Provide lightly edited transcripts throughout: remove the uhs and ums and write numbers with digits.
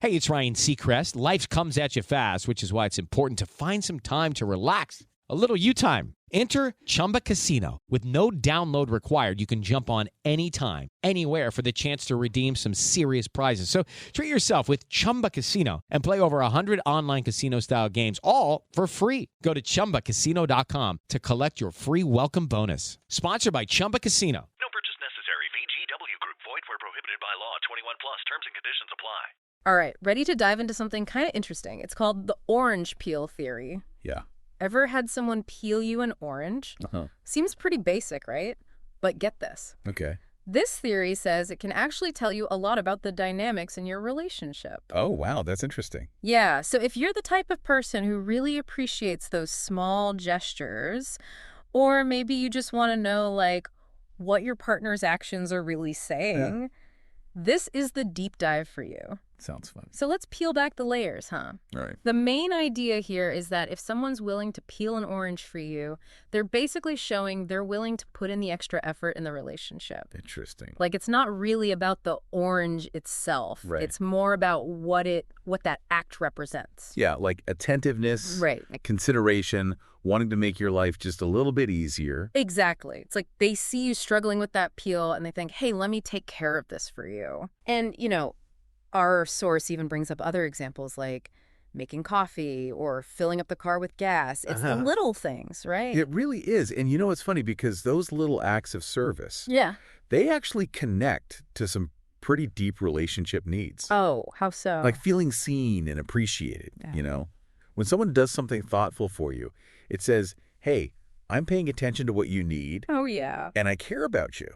Hey, it's Ryan Seacrest. Life comes at you fast, which is why it's important to find some time to relax. A little you time. Enter Chumba Casino. With no download required, you can jump on anytime, anywhere for the chance to redeem some serious prizes. So treat yourself with Chumba Casino and play over 100 online casino-style games, all for free. Go to ChumbaCasino.com to collect your free welcome bonus. Sponsored by Chumba Casino. No purchase necessary. VGW Group. Void where prohibited by law. 21 plus. Terms and conditions apply. All right, ready to dive into something kind of interesting. It's called the orange peel theory. Yeah. Ever had someone peel you an orange? Seems pretty basic, right? But get this. Okay. This theory says it can actually tell you a lot about the dynamics in your relationship. Oh, wow. That's interesting. Yeah, so if you're the type of person who really appreciates those small gestures, or maybe you just want to know, like, what your partner's actions are really saying, this is the deep dive for you. Sounds fun. So let's peel back the layers, huh? All right. The main idea here is that if someone's willing to peel an orange for you, they're basically showing they're willing to put in the extra effort in the relationship. Interesting. Like, it's not really about the orange itself. Right. It's more about what that act represents. Yeah, like attentiveness, Right. consideration, wanting to make your life just a little bit easier. Exactly. It's like they see you struggling with that peel and they think, hey, let me take care of this for you. And, our source even brings up other examples like making coffee or filling up the car with gas. It's the little things, right? It really is. And it's funny because those little acts of service, Yeah. they actually connect to some pretty deep relationship needs. Oh, how so? Like feeling seen and appreciated, When someone does something thoughtful for you, it says, hey, I'm paying attention to what you need Oh, yeah. and I care about you.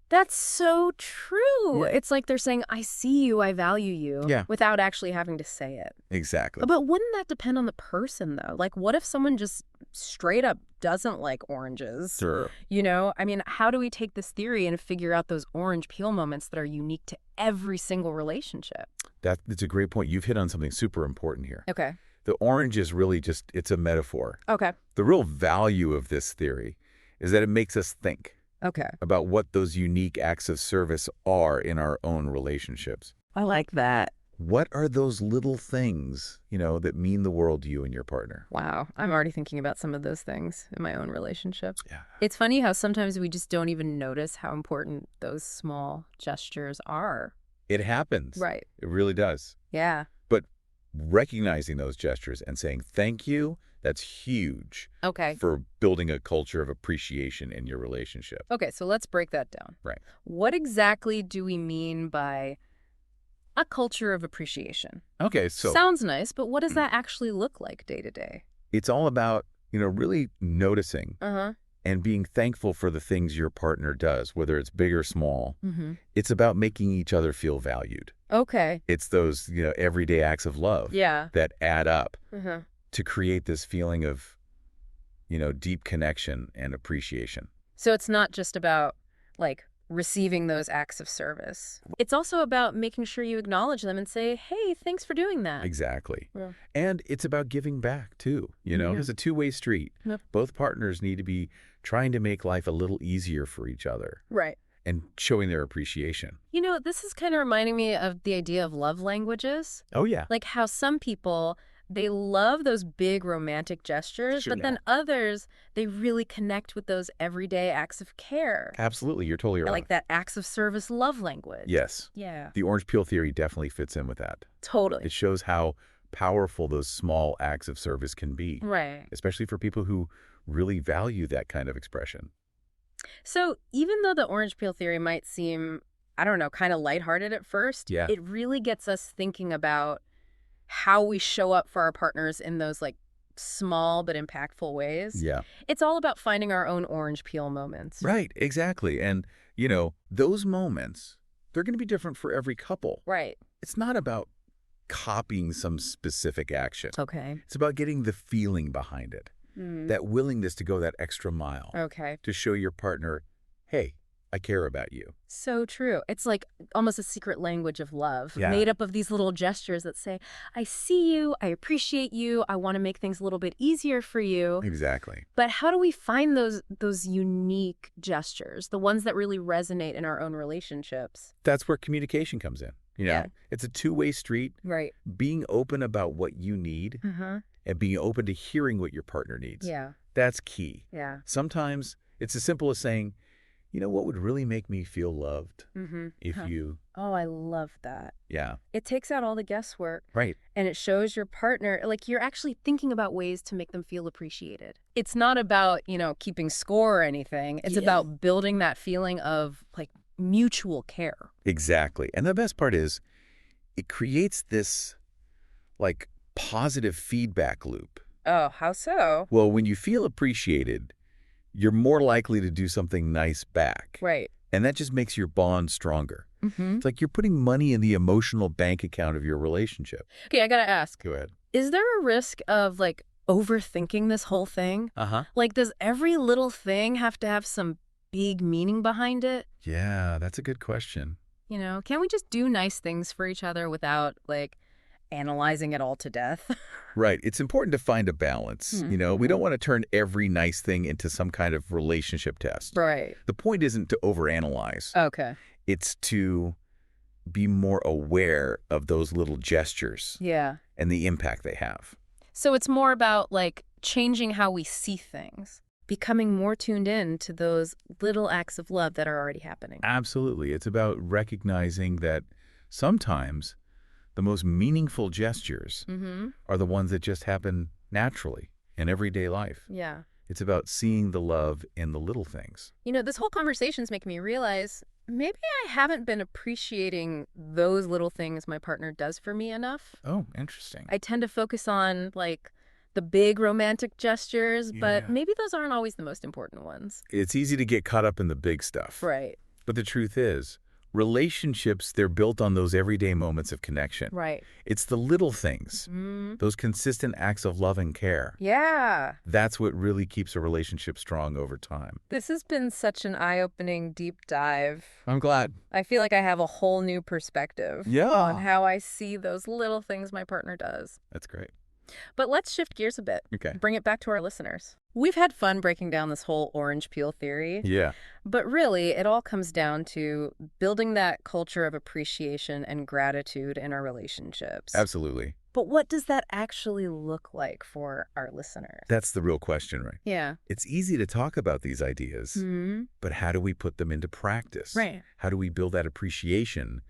That's so true. Yeah. It's like they're saying, I see you, I value you, Yeah. without actually having to say it. Exactly. But wouldn't that depend on the person, though? Like, what if someone just straight up doesn't like oranges? Sure. I mean, how do we take this theory and figure out those orange peel moments that are unique to every single relationship? That's a great point. You've hit on something super important here. Okay. The orange is really it's a metaphor. Okay. The real value of this theory is that it makes us think Okay. about what those unique acts of service are in our own relationships. I like that. What are those little things, that mean the world to you and your partner? Wow. I'm already thinking about some of those things in my own relationship. Yeah. It's funny how sometimes we just don't even notice how important those small gestures are. It happens. Right. It really does. Yeah. But recognizing those gestures and saying thank you, that's huge Okay. for building a culture of appreciation in your relationship. Okay, so let's break that down. Right. What exactly do we mean by a culture of appreciation? Okay, so Sounds nice, but what does that actually look like day to day? it's all about, really noticing Uh-huh. and being thankful for the things your partner does, whether it's big or small. Mm-hmm. It's about making each other feel valued. Okay. It's those, everyday acts of love Yeah. that add up Uh-huh. to create this feeling of, deep connection and appreciation. So it's not just about, like, receiving those acts of service. It's also about making sure you acknowledge them and say, hey, thanks for doing that. Exactly. Yeah. And it's about giving back, too. Yeah. It's a two-way street. Yep. Both partners need to be trying to make life a little easier for each other Right. and showing their appreciation. This is kind of reminding me of the idea of love languages. Oh, yeah. Like how some people, they love those big romantic gestures, Sure. but then others, they really connect with those everyday acts of care. Absolutely. You're totally right. Like that acts of service love language. Yes. Yeah. The orange peel theory definitely fits in with that. Totally. It shows how powerful those small acts of service can be, Right. especially for people who really value that kind of expression. So even though the orange peel theory might seem, I don't know, kind of lighthearted at first, Yeah. it really gets us thinking about how we show up for our partners in those like small but impactful ways. Yeah. It's all about finding our own orange peel moments. Right, exactly. And, those moments, they're going to be different for every couple. Right. It's not about copying some specific action. Okay. It's about getting the feeling behind it, that willingness to go that extra mile Okay. to show your partner, hey, I care about you. So true. It's like almost a secret language of love, Yeah. made up of these little gestures that say, I see you, I appreciate you, I want to make things a little bit easier for you. Exactly. But how do we find those unique gestures, the ones that really resonate in our own relationships? That's where communication comes in. You know, Yeah. it's a two-way street. Right. Being open about what you need and being open to hearing what your partner needs. Yeah. That's key. Yeah. Sometimes it's as simple as saying, you know, what would really make me feel loved if you... Oh, I love that. Yeah. It takes out all the guesswork. Right. And it shows your partner, like, you're actually thinking about ways to make them feel appreciated. It's not about, you know, keeping score or anything. It's about building that feeling of, like, mutual care. Exactly. And the best part is it creates this, like, positive feedback loop. Oh, how so? Well, when you feel appreciated, you're more likely to do something nice back. Right. And that just makes your bond stronger. It's like you're putting money in the emotional bank account of your relationship. Okay, I gotta ask. Go ahead. Is there a risk of, like, overthinking this whole thing? Like, does every little thing have to have some big meaning behind it? Yeah, that's a good question. You know, can't we just do nice things for each other without, like, analyzing it all to death? Right. It's important to find a balance. You know, we don't want to turn every nice thing into some kind of relationship test. Right. The point isn't to overanalyze. Okay. It's to be more aware of those little gestures Yeah. and the impact they have. So it's more about, like, changing how we see things, becoming more tuned in to those little acts of love that are already happening. Absolutely. It's about recognizing that sometimes the most meaningful gestures are the ones that just happen naturally in everyday life. Yeah. It's about seeing the love in the little things. You know, this whole conversation's making me realize maybe I haven't been appreciating those little things my partner does for me enough. Oh, interesting. I tend to focus on, like, the big romantic gestures, but Yeah. maybe those aren't always the most important ones. It's easy to get caught up in the big stuff. Right. But the truth is, relationships, they're built on those everyday moments of connection. Right. It's the little things, those consistent acts of love and care. Yeah. That's what really keeps a relationship strong over time. This has been such an eye-opening deep dive. I'm glad. I feel like I have a whole new perspective Yeah. on how I see those little things my partner does. That's great. But let's shift gears a bit. Okay. Bring it back to our listeners. We've had fun breaking down this whole orange peel theory. Yeah. But really, it all comes down to building that culture of appreciation and gratitude in our relationships. Absolutely. But what does that actually look like for our listeners? That's the real question, right? Yeah. It's easy to talk about these ideas, but how do we put them into practice? Right. How do we build that appreciation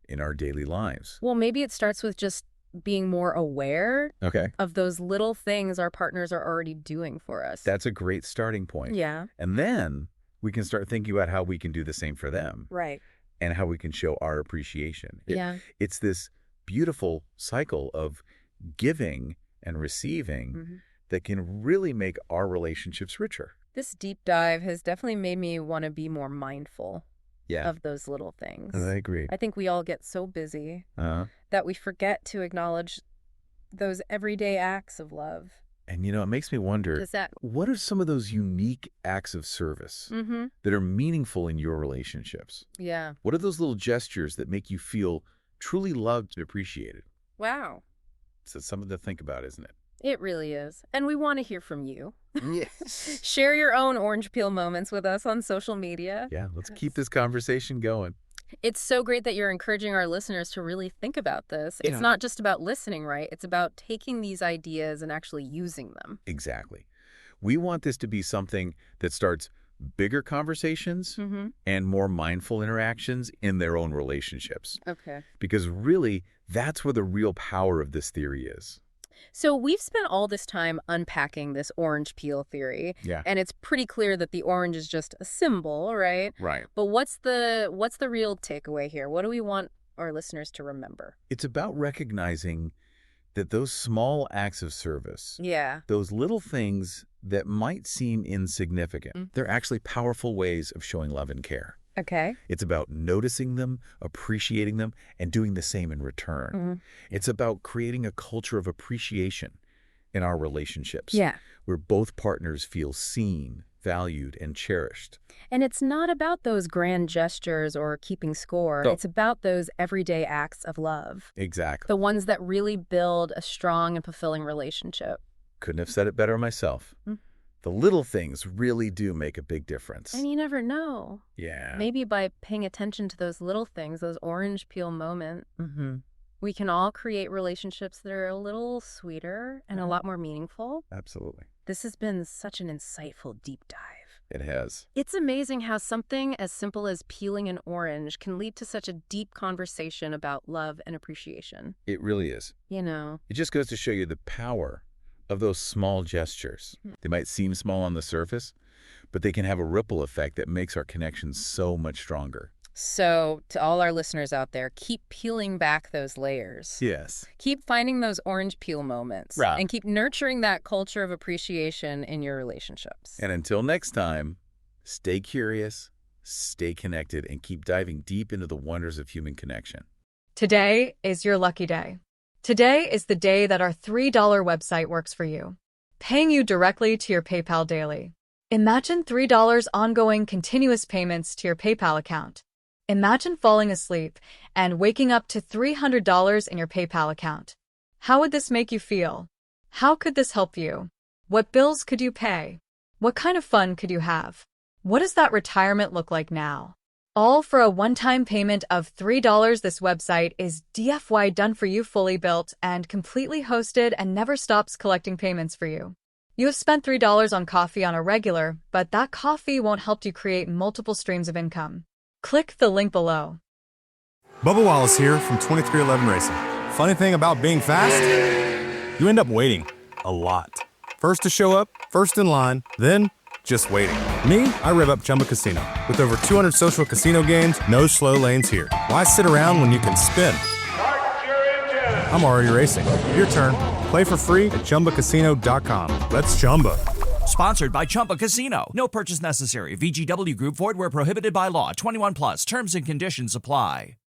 in our daily lives? Well, maybe it starts with just being more aware of those little things our partners are already doing for us. That's a great starting point. Yeah. And then we can start thinking about how we can do the same for them. Right. And how we can show our appreciation. Yeah. It's this beautiful cycle of giving and receiving that can really make our relationships richer. This deep dive has definitely made me want to be more mindful of those little things. I agree. I think we all get so busy that we forget to acknowledge those everyday acts of love. And, you know, it makes me wonder, what are some of those unique acts of service that are meaningful in your relationships? Yeah. What are those little gestures that make you feel truly loved and appreciated? Wow. So it's something to think about, isn't it? It really is. And we want to hear from you. Yes. Share your own orange peel moments with us on social media. Yeah, let's keep this conversation going. It's so great that you're encouraging our listeners to really think about this. It's not just about listening, right? It's about taking these ideas and actually using them. Exactly. We want this to be something that starts bigger conversations and more mindful interactions in their own relationships. Okay. Because really, that's where the real power of this theory is. So we've spent all this time unpacking this orange peel theory. Yeah. And it's pretty clear that the orange is just a symbol, right? Right. But what's the real takeaway here? What do we want our listeners to remember? It's about recognizing that those small acts of service, those little things that might seem insignificant, they're actually powerful ways of showing love and care. Okay. It's about noticing them, appreciating them, and doing the same in return. It's about creating a culture of appreciation in our relationships, where both partners feel seen, valued, and cherished. And it's not about those grand gestures or keeping score. No. It's about those everyday acts of love. Exactly. The ones that really build a strong and fulfilling relationship. Couldn't have said it better myself. The little things really do make a big difference. And you never know. Yeah. Maybe by paying attention to those little things, those orange peel moments, we can all create relationships that are a little sweeter and a lot more meaningful. Absolutely. This has been such an insightful deep dive. It has. It's amazing how something as simple as peeling an orange can lead to such a deep conversation about love and appreciation. It really is. You know. It just goes to show you the power of those small gestures. They might seem small on the surface, but they can have a ripple effect that makes our connections so much stronger. So, to all our listeners out there, keep peeling back those layers. Yes. Keep finding those orange peel moments. Right. And keep nurturing that culture of appreciation in your relationships. And until next time, stay curious, stay connected, and keep diving deep into the wonders of human connection. Today is your lucky day. Today is the day that our $3 website works for you, paying you directly to your PayPal daily. Imagine $3 ongoing continuous payments to your PayPal account. Imagine falling asleep and waking up to $300 in your PayPal account. How would this make you feel? How could this help you? What bills could you pay? What kind of fun could you have? What does that retirement look like now? All for a one-time payment of $3. This website is DFY done for you, fully built and completely hosted, and never stops collecting payments for you. You have spent $3 on coffee on a regular, but that coffee won't help you create multiple streams of income. Click the link below. Bubba Wallace here from 2311 Racing. Funny thing about being fast, you end up waiting a lot. First to show up, first in line, then just waiting. Me, I rev up Chumba Casino. With over 200 social casino games, no slow lanes here. Why sit around when you can spin? I'm already racing. Your turn. Play for free at ChumbaCasino.com. Let's Chumba. Sponsored by Chumba Casino. No purchase necessary. VGW Group. Void where prohibited by law. 21 plus. Terms and conditions apply.